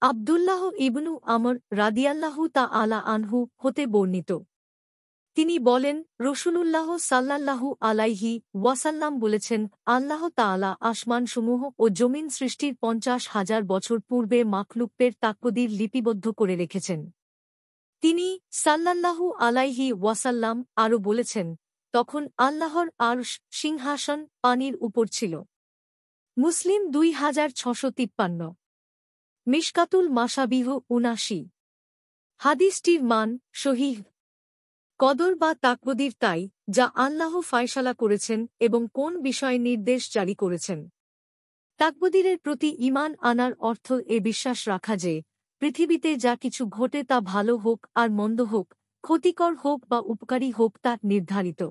আব্দুল্লাহ ইবনু আমর রাদিয়াল্লাহু তাআলা আনহু হতে বর্ণিত। তিনি বলেন, রাসূলুল্লাহ সাল্লাল্লাহু আলাইহি ওয়াসাল্লাম বলেছেন, আল্লাহ তাআলা আসমানসমূহ ও জমিন সৃষ্টির ৫০,০০০ বছর পূর্বে মাখলুকদের তাকদীর লিপিবদ্ধ করে রেখেছেন। তিনি সাল্লাল্লাহু আলাইহি ওয়াসাল্লাম আরও বলেছেন, তখন আল্লাহর আরশ সিংহাসন পানির উপর ছিল। মুসলিম ২৬৫৩। মিশকাতুল মাশাবিহ ৭৯। হাদিসটির মান সহিহ। কদর বা তাকদীর তাই, যা আল্লাহ ফায়সালা করেছেন এবং কোন বিষয়ে নির্দেশ জারি করেছেন। তাকদীরের প্রতি ঈমান আনার অর্থ এ বিশ্বাস রাখা যে, পৃথিবীতে যা কিছু ঘটে তা ভালো হোক আর মন্দ হোক, ক্ষতিকর হোক বা উপকারী হোক তা নির্ধারিত।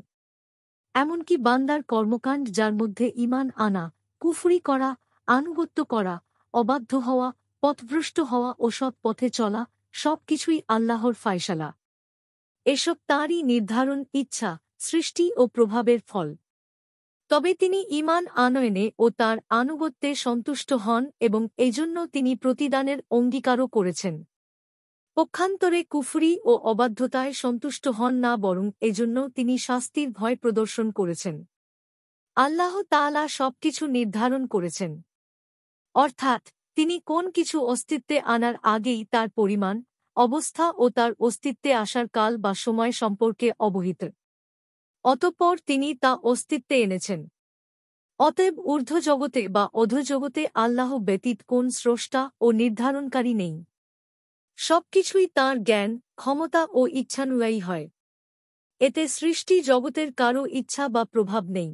এমনকি বান্দার কর্মকাণ্ড যার মধ্যে ঈমান আনা, কুফরি করা, আনুগত্য করা, অবাধ্য হওয়া, পথভ্রষ্ট হওয়া ও সৎ পথে চলা, সব কিছুই আল্লাহর ফায়সালা। এসব তাঁরই নির্ধারণ, ইচ্ছা, সৃষ্টি ও প্রভাবের ফল। তবে তিনি ঈমান আনয়নে ও তাঁর আনুগত্যে সন্তুষ্ট হন এবং এজন্য তিনি প্রতিদানের অঙ্গীকারও করেছেন। পক্ষান্তরে কুফরি ও অবাধ্যতায় সন্তুষ্ট হন না, বরং এজন্য তিনি শাস্তির ভয় প্রদর্শন করেছেন। আল্লাহ তাআলা সবকিছু নির্ধারণ করেছেন। অর্থাৎ তিনি কোন কিছু অস্তিত্বে আনার আগেই তার পরিমাণ, অবস্থা ও তার অস্তিত্বে আসার কাল বা সময় সম্পর্কে অবহিত। অতঃপর তিনি তা অস্তিত্বে এনেছেন। অতএব ঊর্ধ্বজগতে বা অধোজগতে আল্লাহ ব্যতীত কোন স্রষ্টা ও নির্ধারণকারী নেই। সবকিছুই তাঁর জ্ঞান, ক্ষমতা ও ইচ্ছানুযায়ী হয়। এতে সৃষ্টি জগতের কারও ইচ্ছা বা প্রভাব নেই।